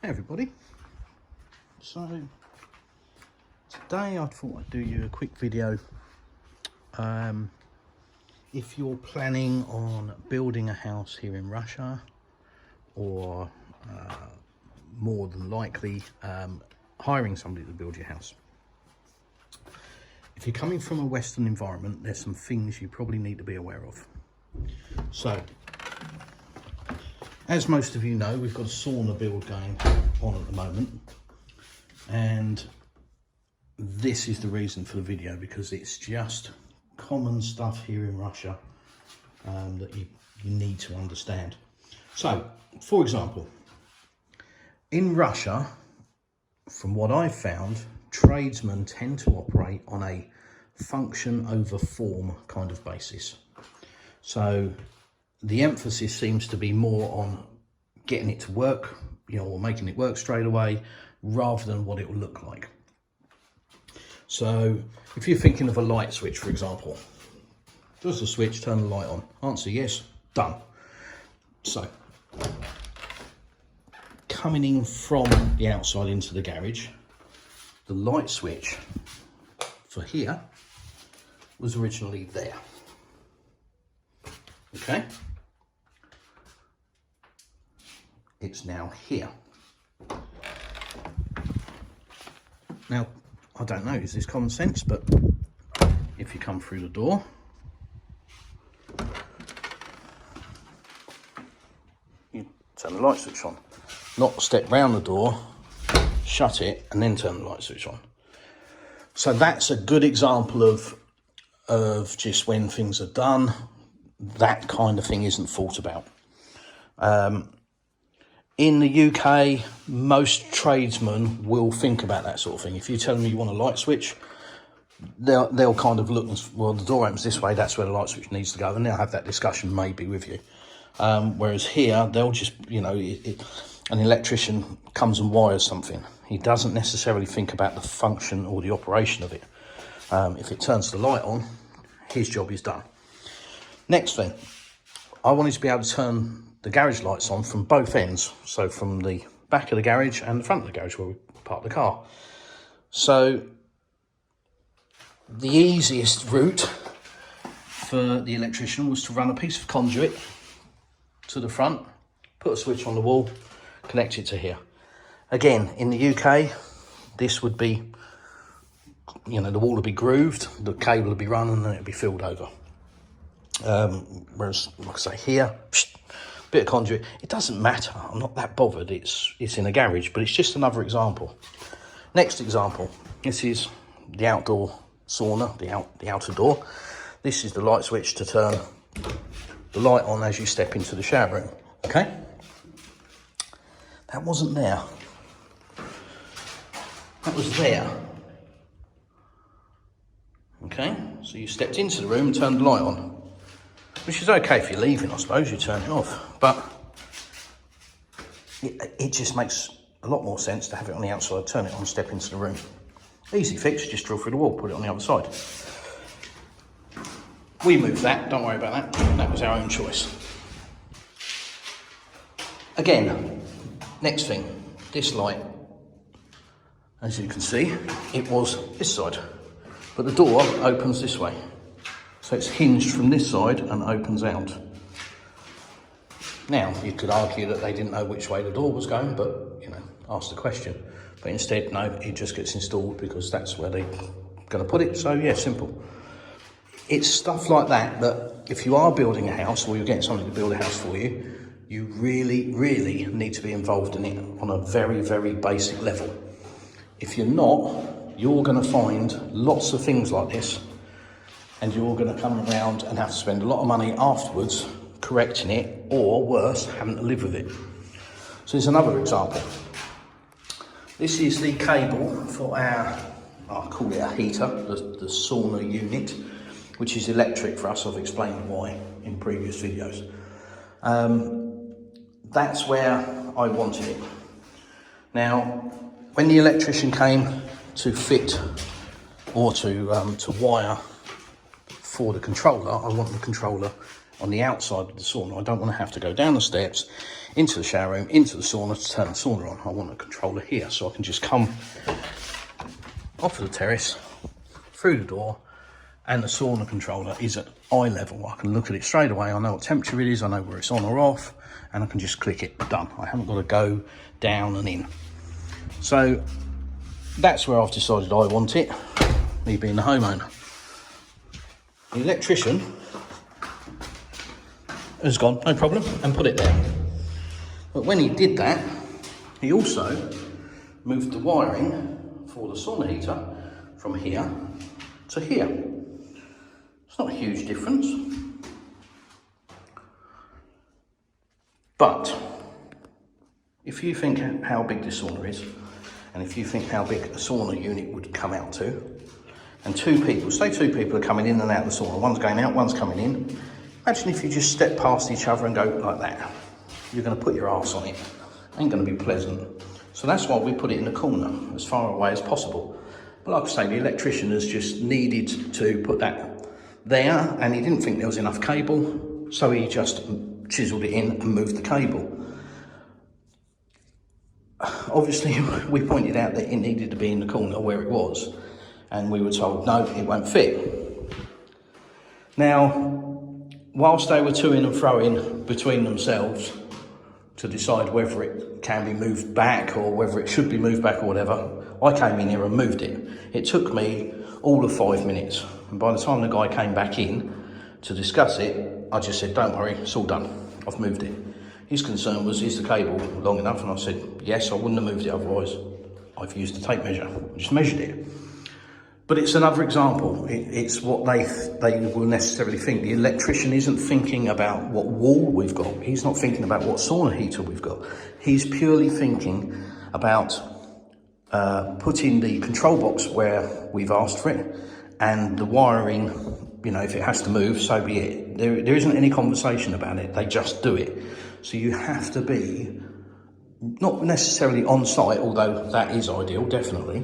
Hey everybody, so today I thought I'd do you a quick video. If you're planning on building a house here in Russia, or more than likely hiring somebody to build your house. If you're coming from a Western environment, there's some things you probably need to be aware of. So, as most of you know, we've got a sauna build going on at the moment, and this is the reason for the video, because it's just common stuff here in Russia that you need to understand. So, for example, in Russia, from what I've found, tradesmen tend to operate on a function over form kind of basis. So the emphasis seems to be more on getting it to work, or making it work straight away, rather than what it will look like. So if you're thinking of a light switch, for example, does the switch turn the light on? Answer yes, done. So coming in from the outside into the garage, the light switch for here was originally there. Okay, it's now here. Now, I don't know, is this common sense? But if you come through the door, you turn the light switch on. Not step round the door, shut it, and then turn the light switch on. So that's a good example of just when things are done. That kind of thing isn't thought about. In the UK, most tradesmen will think about that sort of thing. If you tell them you want a light switch, they'll kind of look and, well, the door opens this way, that's where the light switch needs to go, and they'll have that discussion maybe with you. Whereas here, they'll just, an electrician comes and wires something. He doesn't necessarily think about the function or the operation of it. If it turns the light on, his job is done. Next thing, I wanted to be able to turn the garage lights on from both ends. So from the back of the garage and the front of the garage where we park the car. So the easiest route for the electrician was to run a piece of conduit to the front, put a switch on the wall, connect it to here. Again, in the UK, this would be, the wall would be grooved, the cable would be run, and then it would be filled over. Whereas, like I say, here, bit of conduit, it doesn't matter. I'm not that bothered. It's in a garage, but it's just another example. Next example, this is the outdoor sauna, the outer door. This is the light switch to turn the light on as you step into the shower room. Okay, that wasn't there. That was there. Okay, so you stepped into the room and turned the light on, which is okay if you're leaving, I suppose, you turn it off. But it just makes a lot more sense to have it on the outside, turn it on, step into the room. Easy fix, just drill through the wall, put it on the other side. We moved that, don't worry about that. That was our own choice. Again, next thing, this light, as you can see, it was this side, but the door opens this way. So it's hinged from this side and opens out. Now, you could argue that they didn't know which way the door was going, but, ask the question. But instead, no, it just gets installed because that's where they're going to put it. So, yeah, simple. It's stuff like that if you are building a house, or you're getting somebody to build a house for you, you really, really need to be involved in it on a very, very basic level. If you're not, you're going to find lots of things like this, and you're going to come around and have to spend a lot of money afterwards correcting it, or worse, having to live with it. So here's another example. This is the cable for I'll call it a heater, the sauna unit, which is electric for us. I've explained why in previous videos. That's where I wanted it. Now, when the electrician came to fit or to wire for the controller, I want the controller on the outside of the sauna. I don't want to have to go down the steps, into the shower room, into the sauna to turn the sauna on. I want a controller here, so I can just come off of the terrace, through the door, and the sauna controller is at eye level. I can look at it straight away. I know what temperature it is, I know where it's on or off, and I can just click it, done. I haven't got to go down and in. So that's where I've decided I want it, me being the homeowner. The electrician has gone, no problem, and put it there. But when he did that, he also moved the wiring for the sauna heater from here to here. It's not a huge difference. But if you think how big this sauna is, and if you think how big a sauna unit would come out to, and two people, say two people are coming in and out of the sauna, one's going out, one's coming in. Imagine if you just step past each other and go like that. You're going to put your arse on it. Ain't going to be pleasant. So that's why we put it in the corner, as far away as possible. But like I say, the electrician has just needed to put that there, and he didn't think there was enough cable, so he just chiseled it in and moved the cable. Obviously, we pointed out that it needed to be in the corner where it was, and we were told, no, it won't fit. Now, whilst they were toing and froing between themselves to decide whether it can be moved back or whether it should be moved back or whatever, I came in here and moved it. It took me all of 5 minutes. And by the time the guy came back in to discuss it, I just said, don't worry, it's all done. I've moved it. His concern was, is the cable long enough? And I said, yes, I wouldn't have moved it otherwise. I've used the tape measure, I just measured it. But it's another example. It's what they will necessarily think. The electrician isn't thinking about what wall we've got. He's not thinking about what sauna heater we've got. He's purely thinking about putting the control box where we've asked for it, and the wiring, you know, if it has to move, so be it. There isn't any conversation about it. They just do it. So you have to be not necessarily on site, although that is ideal, definitely.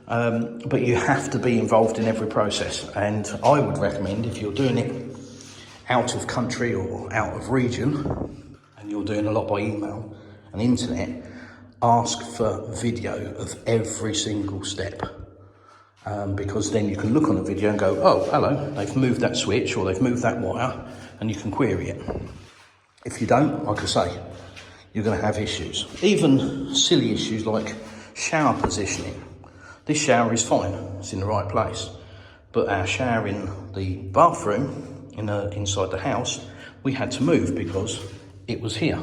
But you have to be involved in every process, and I would recommend, if you're doing it out of country or out of region and you're doing a lot by email and internet, ask for video of every single step, because then you can look on the video and go, oh, hello, they've moved that switch or they've moved that wire, and you can query it. If you don't, like I say, you're going to have issues, even silly issues like shower positioning. This shower is fine, it's in the right place, but our shower in the bathroom inside the house, we had to move because it was here.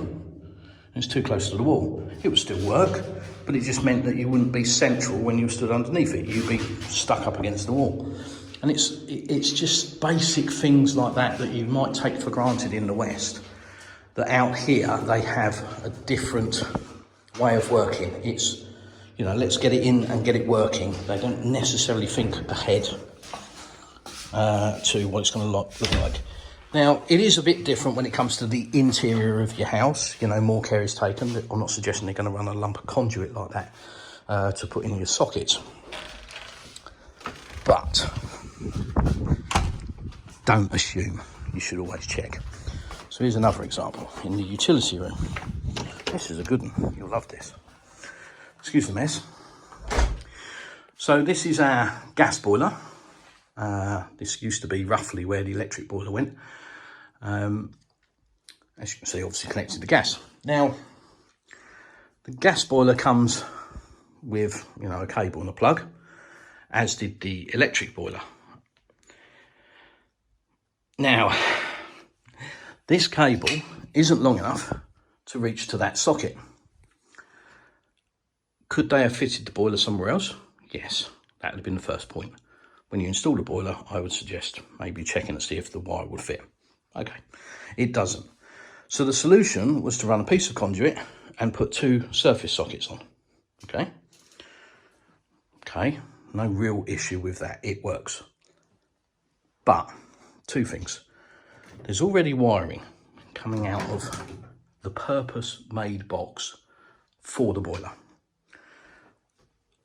It's too close to the wall. It would still work, but it just meant that you wouldn't be central when you stood underneath it. You'd be stuck up against the wall. And it's just basic things like that that you might take for granted in the West, that out here they have a different way of working. It's, you know, let's get it in and get it working. They don't necessarily think ahead to what it's going to look like. Now, it is a bit different when it comes to the interior of your house. You know, more care is taken. I'm not suggesting they're going to run a lump of conduit like that to put in your sockets. But don't assume. You should always check. So here's another example in the utility room. This is a good one. You'll love this. Excuse the mess. So this is our gas boiler. This used to be roughly where the electric boiler went. As you can see, obviously connected to gas. Now, the gas boiler comes with, you know, a cable and a plug, as did the electric boiler. Now, this cable isn't long enough to reach to that socket. Could they have fitted the boiler somewhere else? Yes, that would have been the first point. When you install the boiler, I would suggest maybe checking to see if the wire would fit. Okay, it doesn't. So the solution was to run a piece of conduit and put two surface sockets on. Okay, no real issue with that. It works. But two things. There's already wiring coming out of the purpose-made box for the boiler.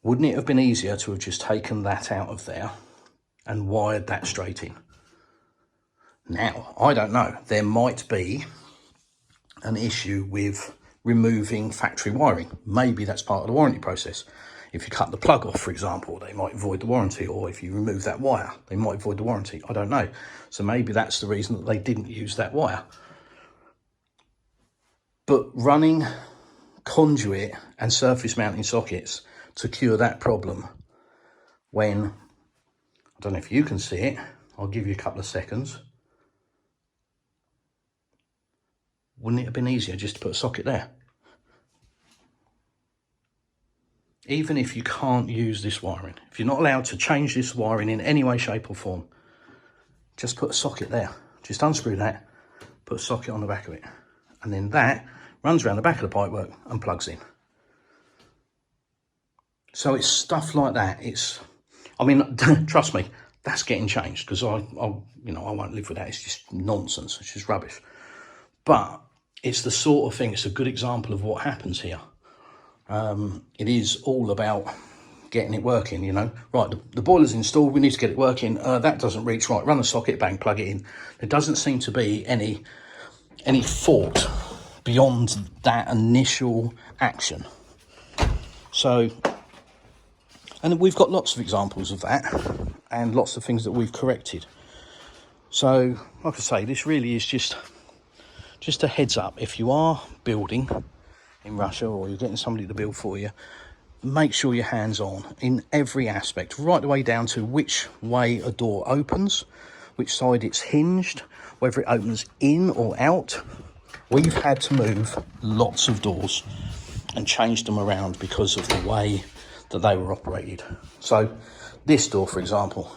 Wouldn't it have been easier to have just taken that out of there and wired that straight in? Now, I don't know, there might be an issue with removing factory wiring. Maybe that's part of the warranty process. If you cut the plug off, for example, they might void the warranty, or if you remove that wire, they might void the warranty. I don't know. So maybe that's the reason that they didn't use that wire. But running conduit and surface mounting sockets to cure that problem, when, I don't know if you can see it, I'll give you a couple of seconds. Wouldn't it have been easier just to put a socket there? Even if you can't use this wiring, if you're not allowed to change this wiring in any way, shape or form, just put a socket there. Just unscrew that, put a socket on the back of it. And then that runs around the back of the pipework and plugs in. So it's stuff like that. I mean, trust me, that's getting changed, because I won't live with that. It's just nonsense. It's just rubbish. But it's the sort of thing, it's a good example of what happens here. It is all about getting it working, you know. Right, the boiler's installed, we need to get it working. That doesn't reach, right, run the socket, bang, plug it in. There doesn't seem to be any thought beyond that initial action. So, and we've got lots of examples of that, and lots of things that we've corrected. So, like I say, this really is just a heads up. If you are building in Russia, or you're getting somebody to build for you, make sure your hands on in every aspect, right the way down to which way a door opens, which side it's hinged, whether it opens in or out. We've had to move lots of doors and change them around because of the way that they were operated. So this door, for example,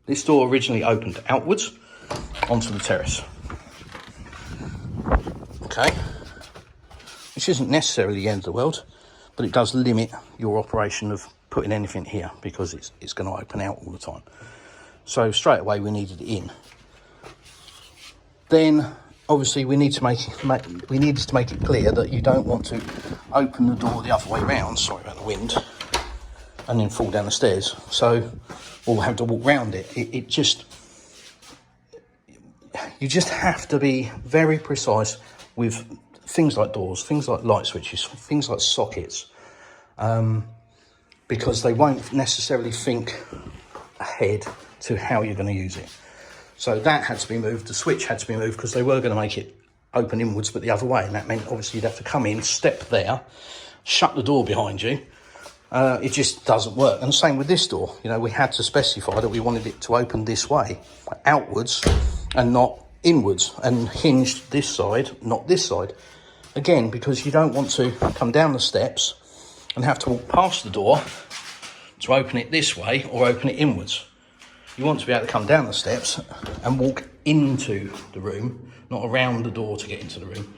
this door originally opened outwards onto the terrace. Okay, which isn't necessarily the end of the world, but it does limit your operation of putting anything here, because it's going to open out all the time. So straight away we needed it in. Then obviously we needed to make it clear that you don't want to open the door the other way around, sorry about the wind, and then fall down the stairs. So we'll have to walk round it. You just have to be very precise with things like doors, things like light switches, things like sockets, because they won't necessarily think ahead to how you're going to use it. So that had to be moved. The switch had to be moved because they were going to make it open inwards but the other way, and that meant obviously you'd have to come in, step there, shut the door behind you. It just doesn't work. And the same with this door. You know, we had to specify that we wanted it to open this way, outwards and not inwards, and hinged this side, not this side. Again, because you don't want to come down the steps and have to walk past the door to open it this way or open it inwards. You want to be able to come down the steps and walk into the room, not around the door to get into the room.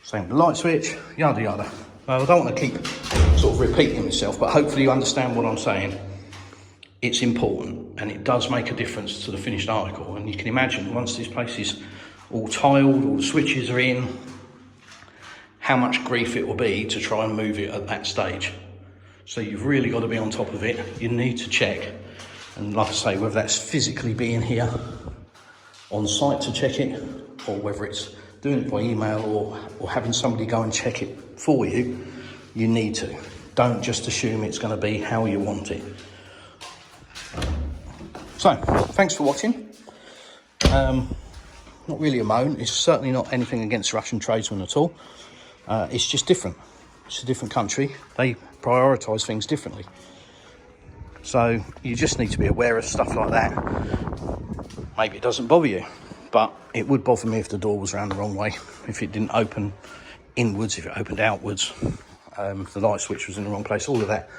Same with the light switch, yada yada. I don't want to keep sort of repeating myself, but hopefully you understand what I'm saying. It's important, and it does make a difference to the finished article. And you can imagine, once this place is all tiled, all the switches are in, how much grief it will be to try and move it at that stage. So you've really got to be on top of it. You need to check. And like I say, whether that's physically being here on site to check it, or whether it's doing it by email or having somebody go and check it for you, you need to. Don't just assume it's going to be how you want it. So, thanks for watching. Not really a moan. It's certainly not anything against Russian tradesmen at all. It's just different. It's a different country. They prioritise things differently. So you just need to be aware of stuff like that. Maybe it doesn't bother you, but it would bother me if the door was around the wrong way, if it didn't open inwards, if it opened outwards, if the light switch was in the wrong place, all of that.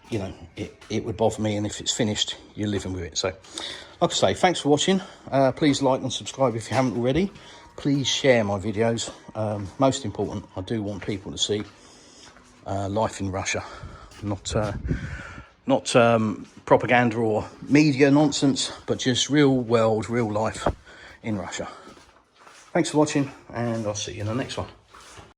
You know, it would bother me, and if it's finished, you're living with it. So, like I say, thanks for watching. Please like and subscribe if you haven't already. Please share my videos. Most important, I do want people to see life in Russia, not propaganda or media nonsense, but just real world, real life in Russia. Thanks for watching, and I'll see you in the next one.